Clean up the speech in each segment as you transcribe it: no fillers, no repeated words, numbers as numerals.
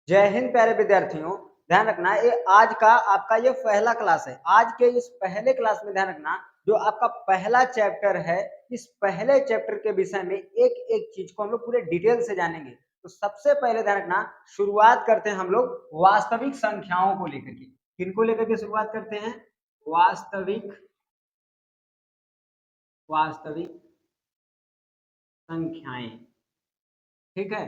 जय हिंद प्यारे विद्यार्थियों। ध्यान रखना ये आज का आपका ये पहला क्लास है। आज के इस पहले क्लास में ध्यान रखना जो आपका पहला चैप्टर है, इस पहले चैप्टर के विषय में एक एक चीज को हम लोग पूरे डिटेल से जानेंगे। तो सबसे पहले ध्यान रखना, शुरुआत करते हैं हम लोग वास्तविक संख्याओं को लेकर के। किनको लेकर के शुरुआत करते हैं? वास्तविक वास्तविक संख्याएं। ठीक है,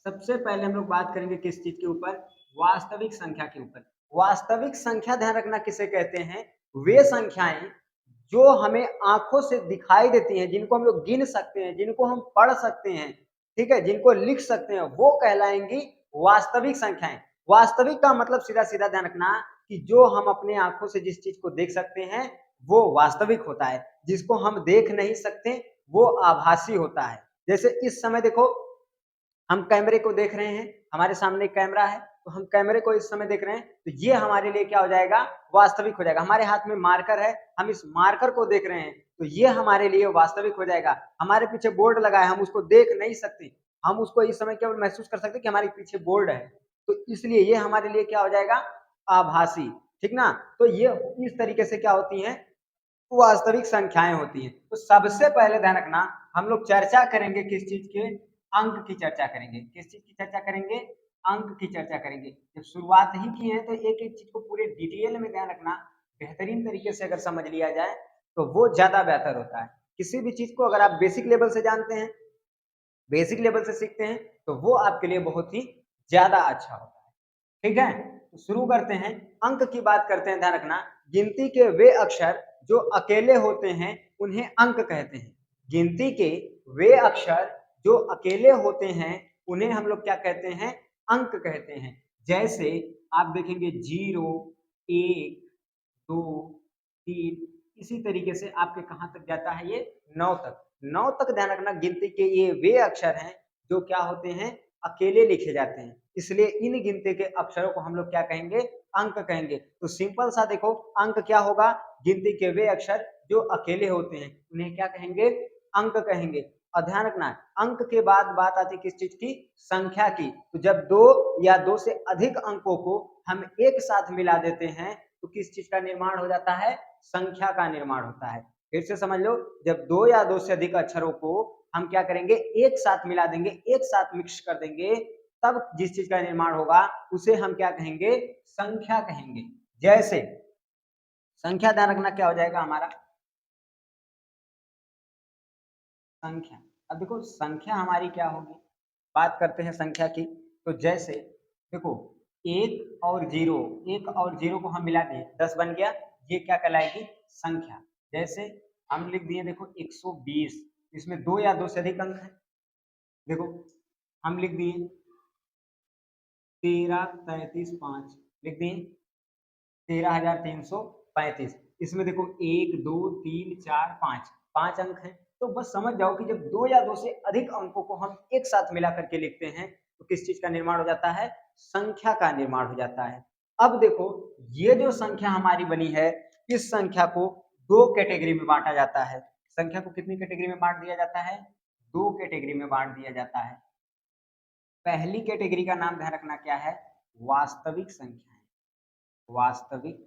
सबसे पहले हम लोग बात करेंगे किस चीज के ऊपर? वास्तविक संख्या के ऊपर। वास्तविक संख्या ध्यान रखना किसे कहते हैं? वे संख्याएं जो हमें आंखों से दिखाई देती हैं, जिनको हम लोग गिन सकते हैं, जिनको हम पढ़ सकते हैं, ठीक है, जिनको लिख सकते हैं, वो कहलाएंगी वास्तविक संख्याएं। वास्तविक का मतलब सीधा सीधा ध्यान रखना कि जो हम अपने आंखों से जिस चीज को देख सकते हैं वो वास्तविक होता है, जिसको हम देख नहीं सकते वो आभासी होता है। जैसे इस समय देखो, हम कैमरे को देख रहे हैं, हमारे सामने एक कैमरा है, तो हम कैमरे को इस समय देख रहे हैं, तो ये हमारे लिए क्या हो जाएगा? वास्तविक हो जाएगा। हमारे हाथ में मार्कर है, हम इस मार्कर को देख रहे हैं, तो ये हमारे लिए वास्तविक हो जाएगा। हमारे पीछे बोर्ड लगा है, हम उसको देख नहीं सकते, हम उसको इस समय केवल महसूस कर सकते कि हमारे पीछे बोर्ड है, तो इसलिए ये हमारे लिए क्या हो जाएगा? आभासी। ठीक ना? तो ये इस तरीके से क्या होती है? वास्तविक संख्याएं होती हैं। तो सबसे पहले ध्यान रखना, हम लोग चर्चा करेंगे किस चीज के? अंक की चर्चा करेंगे। किस चीज की चर्चा करेंगे? अंक की चर्चा करेंगे। जब शुरुआत ही की है तो एक एक चीज को पूरे डिटेल में ध्यान रखना, बेहतरीन तरीके से अगर समझ लिया जाए तो वो ज्यादा बेहतर होता है। किसी भी चीज को अगर आप बेसिक लेवल से जानते हैं, बेसिक लेवल से सीखते हैं, तो वो आपके लिए बहुत ही ज्यादा अच्छा होता है। ठीक है, तो शुरू करते हैं। अंक की बात करते हैं। ध्यान रखना, गिनती के वे अक्षर जो अकेले होते हैं उन्हें अंक कहते हैं। गिनती के वे अक्षर जो अकेले होते हैं उन्हें हम लोग क्या कहते हैं? अंक कहते हैं। जैसे आप देखेंगे 0, 1, 2, 3, इसी तरीके से आपके कहां तक जाता है? ये 9 तक। 9 तक ध्यान रखना, गिनती के ये वे अक्षर हैं जो क्या होते हैं? अकेले लिखे जाते हैं, इसलिए इन गिनती के अक्षरों को हम लोग क्या कहेंगे? अंक कहेंगे। तो सिंपल सा देखो, अंक क्या होगा? गिनती के वे अक्षर जो अकेले होते हैं उन्हें क्या कहेंगे? अंक कहेंगे। और ध्यान रखना, अंक के बाद बात आती किस चीज की? संख्या की। तो जब दो या दो से अधिक अंकों को हम एक साथ मिला देते हैं तो किस चीज का निर्माण हो जाता है? संख्या का निर्माण होता है। फिर से समझ लो, जब दो या दो से अधिक अक्षरों को हम क्या करेंगे? एक साथ मिला देंगे, एक साथ मिक्स कर देंगे, तब जिस चीज का निर्माण होगा उसे हम क्या कहेंगे? संख्या कहेंगे। जैसे संख्या, ध्यान रखना क्या हो जाएगा हमारा? संख्या। अब देखो संख्या हमारी क्या होगी, बात करते हैं संख्या की। तो जैसे देखो, एक और जीरो, एक और जीरो को हम मिला दें 10 बन गया, ये क्या कहलाएगी? संख्या। जैसे हम लिख दिए देखो 120, इसमें दो या दो से अधिक अंक है। देखो हम लिख दिए 13, 33, 5, लिख दिए 13,335। इसमें देखो 1, 2, 3, 4, 5, 5 अंक हैं। तो बस समझ जाओ कि जब दो या दो से अधिक अंकों को हम एक साथ मिला करके लिखते हैं तो किस चीज का निर्माण हो जाता है? संख्या का निर्माण हो जाता है। अब देखो, ये जो संख्या हमारी बनी है, इस संख्या को दो कैटेगरी में बांटा जाता है। संख्या को कितनी कैटेगरी में बांट दिया जाता है? दो कैटेगरी में बांट दिया जाता है। पहली कैटेगरी का नाम ध्यान रखना क्या है? वास्तविक संख्याएं। वास्तविक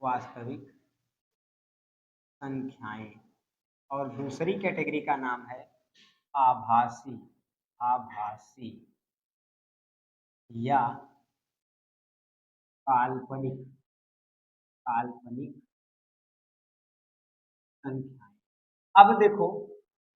वास्तविक संख्याएं। और दूसरी कैटेगरी का नाम है आभासी। आभासी या काल्पनिक। काल्पनिक संख्याएं। अब देखो,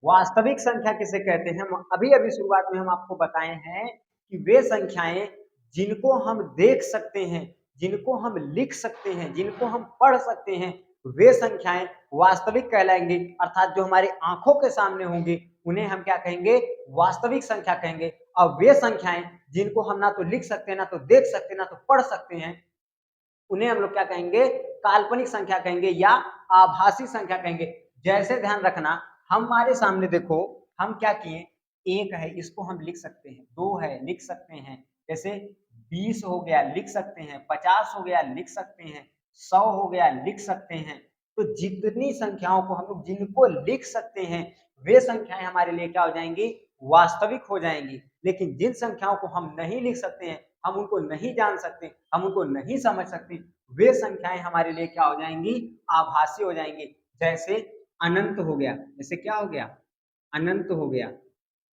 वास्तविक संख्या किसे कहते हैं? हम अभी अभी शुरुआत में हम आपको बताए हैं कि वे संख्याएं जिनको हम देख सकते हैं, जिनको हम लिख सकते हैं, जिनको हम पढ़ सकते हैं, वे संख्याएं वास्तविक कहलाएंगी। अर्थात जो हमारी आंखों के सामने होंगी उन्हें हम क्या कहेंगे? वास्तविक संख्या कहेंगे। और वे संख्याएं जिनको हम ना तो लिख सकते हैं, ना तो देख सकते हैं, ना तो पढ़ सकते हैं, उन्हें हम लोग क्या कहेंगे? काल्पनिक संख्या कहेंगे या आभासी संख्या कहेंगे। जैसे ध्यान रखना, हमारे सामने देखो, हम क्या किए? एक है, इसको हम लिख सकते हैं। दो है, लिख सकते हैं। जैसे 20 हो गया, लिख सकते हैं। 50 हो गया, लिख सकते हैं। 100 हो गया, लिख सकते हैं। तो जितनी संख्याओं को हम लोग जिनको लिख सकते हैं वे संख्याएं हमारे लिए क्या हो जाएंगी? वास्तविक हो जाएंगी। लेकिन जिन संख्याओं को हम नहीं लिख सकते हैं, हम उनको नहीं जान सकते, हम उनको नहीं समझ सकते, वे संख्याएं हमारे लिए क्या हो जाएंगी? आभासी हो जाएंगी। जैसे अनंत हो गया, जैसे क्या हो गया? अनंत हो गया।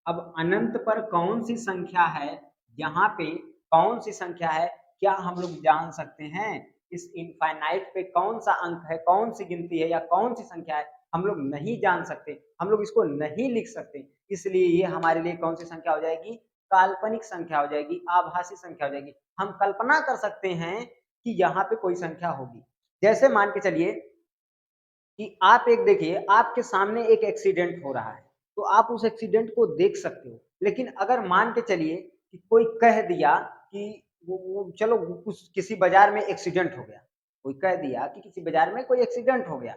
अब अनंत पर कौन सी संख्या है, यहाँ पे कौन सी संख्या है, क्या हम लोग जान सकते हैं? इस इनफाइनाइट पे कौन सा अंक है, कौन सी गिनती है या कौन सी संख्या है, हम लोग नहीं जान सकते, हम लोग इसको नहीं लिख सकते। इसलिए ये हमारे लिए कौन सी संख्या हो जाएगी? काल्पनिक संख्या हो जाएगी, आभासी संख्या हो जाएगी। हम कल्पना कर सकते हैं कि यहाँ पे कोई संख्या होगी। जैसे मान के चलिए कि आप एक देखिए, आपके सामने एक एक्सीडेंट हो रहा है, तो आप उस एक्सीडेंट को देख सकते हो। लेकिन अगर मान के चलिए कि कोई कह दिया कि वो चलो कुछ किसी बाजार में एक्सीडेंट हो गया, कोई कह दिया कि किसी बाजार में कोई एक्सीडेंट हो गया,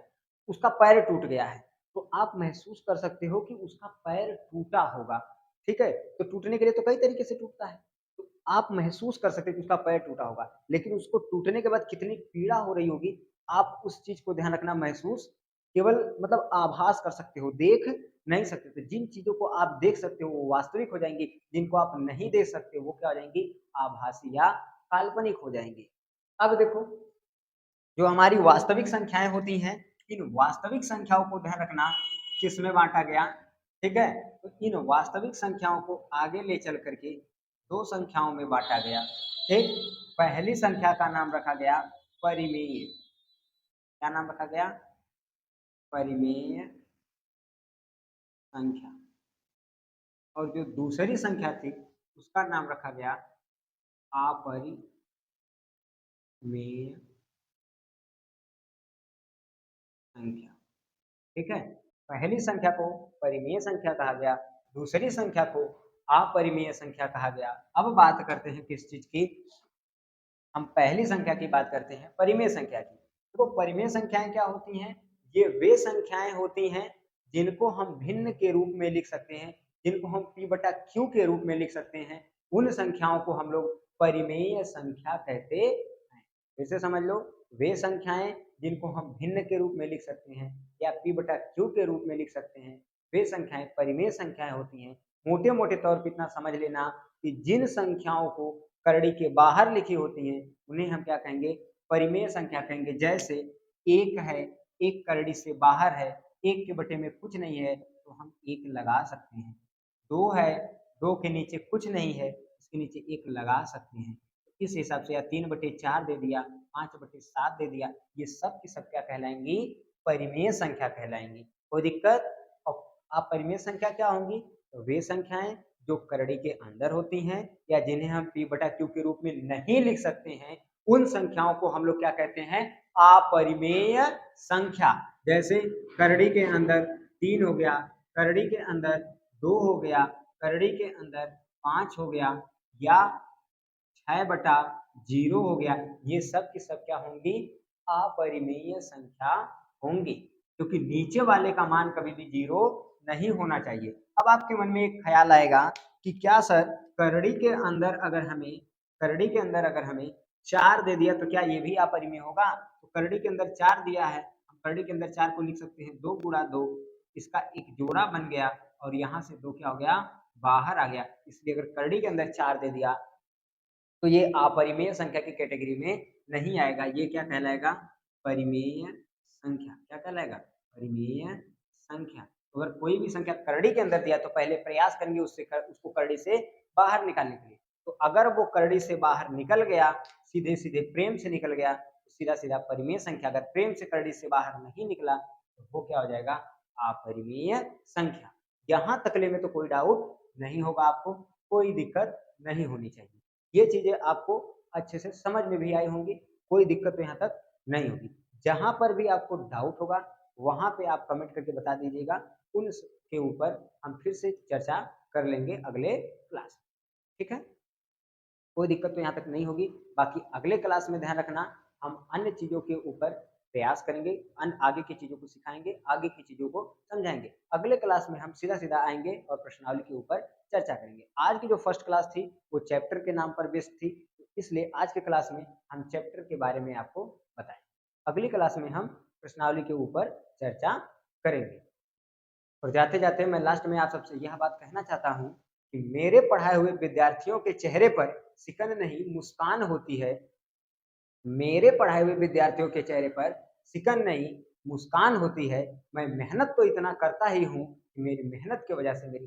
उसका पैर टूट गया है, तो आप महसूस कर सकते हो कि उसका पैर टूटा होगा, ठीक है? तो टूटने के लिए तो कई तरीके से टूटता है, तो आप महसूस कर सकते हो कि उसका पैर टूटा होगा, लेकिन उसको टूटने के बाद कितनी पीड़ा हो रही होगी, आप उस चीज़ को ध्यान रखना, महसूस केवल मतलब आभास कर सकते हो, देख नहीं सकते। तो जिन चीज़ों को आप देख सकते हो वो वास्तविक हो जाएँगी, जिनको आप नहीं देख सकते वो क्या हो जाएँगी? आभासी या काल्पनिक हो जाएँगी। अब देखो, जो हमारी वास्तविक संख्याएँ होती हैं, इन वास्तविक संख्याओं को ध्यान रखना किसमें बाँटा गया, ठीक है? तो इन वास्तविक संख्याओं को आगे ले चल कर के 2 संख्याओं में बाँटा गया, ठीक? पहली संख्या का नाम रखा गया परिमेय। क्या नाम रखा गया? परिमेय संख्या। और जो दूसरी संख्या थी उसका नाम रखा गया अपरिमेय संख्या, ठीक है? पहली संख्या को परिमेय संख्या कहा गया, दूसरी संख्या को अपरिमेय संख्या कहा गया। अब बात करते हैं किस चीज की? हम पहली संख्या की बात करते हैं, परिमेय संख्या की। देखो, परिमेय संख्याएं क्या होती हैं? ये वे संख्याएं होती हैं जिनको हम भिन्न के रूप में लिख सकते हैं, जिनको हम p बटा q के रूप में लिख सकते हैं। उन संख्याओं को हम लोग परिमेय संख्या कहते हैं। फिर से समझ लो, वे संख्याएं जिनको हम भिन्न के रूप में लिख सकते हैं या p बटा q के रूप में लिख सकते हैं, वे संख्याएं परिमेय संख्याएं होती हैं। मोटे मोटे तौर पर इतना समझ लेना कि जिन संख्याओं को करड़ी के बाहर लिखी होती हैं उन्हें हम क्या कहेंगे? परिमेय संख्या कहेंगे। जैसे एक है, एक करड़ी से बाहर है, एक के बटे में कुछ नहीं है तो हम एक लगा सकते हैं। दो है, दो के नीचे कुछ नहीं है, इसके नीचे एक लगा सकते हैं। इस हिसाब से, या 3/4 दे दिया, 5/7 दे दिया, ये सब की सब क्या कहलाएंगी? परिमेय संख्या कहलाएंगी। कोई दिक्कत? और अपरिमेय संख्या क्या होंगी? तो वे संख्याएं जो करड़ी के अंदर होती हैं या जिन्हें हम p बटा q के रूप में नहीं लिख सकते हैं, उन संख्याओं को हम लोग क्या कहते हैं? अपरिमेय संख्या। जैसे करड़ी के अंदर 3 हो गया, करड़ी के अंदर 2 हो गया, करड़ी के अंदर 5 हो गया, या 6/0 हो गया, ये सब की सब क्या होंगी? अपरिमेय संख्या होंगी, क्योंकि नीचे वाले का मान कभी भी 0 नहीं होना चाहिए। अब आपके मन में एक ख्याल आएगा कि क्या सर, करड़ी के अंदर अगर हमें 4 दे दिया तो क्या ये भी अपरिमेय होगा? तो करड़ी के अंदर 4 दिया है, हम करड़ी के अंदर 4 को लिख सकते हैं 2 गुणा 2, इसका एक जोड़ा बन गया और यहाँ से 2 क्या हो गया? बाहर आ गया। इसलिए अगर करड़ी के अंदर 4 दे दिया तो ये अपरिमेय संख्या की कैटेगरी में नहीं आएगा। ये क्या कहलाएगा? परिमेय संख्या। क्या कहलाएगा? परिमेय संख्या। अगर कोई भी संख्या करड़ी के अंदर दिया तो पहले प्रयास करेंगे उसको करड़ी से बाहर निकालने के लिए। तो अगर वो करड़ी से बाहर निकल गया, सीधे सीधे प्रेम से निकल गया, तो सीधा सीधा परिमेय संख्या। अगर प्रेम से करड़ी से बाहर नहीं निकला तो वो क्या हो जाएगा? अपरिमेय संख्या। यहाँ तकले में तो कोई डाउट नहीं होगा, आपको कोई दिक्कत नहीं होनी चाहिए। ये चीजें आपको अच्छे से समझ में भी आई होंगी, कोई दिक्कत तो यहाँ तक नहीं होगी। जहां पर भी आपको डाउट होगा वहां पे आप कमेंट करके बता दीजिएगा, उन के ऊपर हम फिर से चर्चा कर लेंगे अगले क्लास। ठीक है, कोई दिक्कत तो यहाँ तक नहीं होगी। बाकी अगले क्लास में ध्यान रखना, हम अन्य चीज़ों के ऊपर प्रयास करेंगे, अन्य आगे की चीज़ों को सिखाएंगे, आगे की चीज़ों को समझाएंगे। अगले क्लास में हम सीधा सीधा आएंगे और प्रश्नावली के ऊपर चर्चा करेंगे। आज की जो फर्स्ट क्लास थी वो चैप्टर के नाम पर बेस्ड थी, इसलिए आज के क्लास में हम चैप्टर के बारे में आपको बताएंगे। अगली क्लास में हम प्रश्नावली के ऊपर चर्चा करेंगे। और जाते-जाते मैं लास्ट में आप सबसे यह बात कहना चाहता हूँ कि मेरे पढ़ाए हुए विद्यार्थियों के चेहरे पर सिकन नहीं मुस्कान होती है। मेरे पढ़ाए हुए विद्यार्थियों के चेहरे पर सिकन नहीं मुस्कान होती है। मैं मेहनत तो इतना करता ही हूँ कि मेरी मेहनत की वजह से मेरी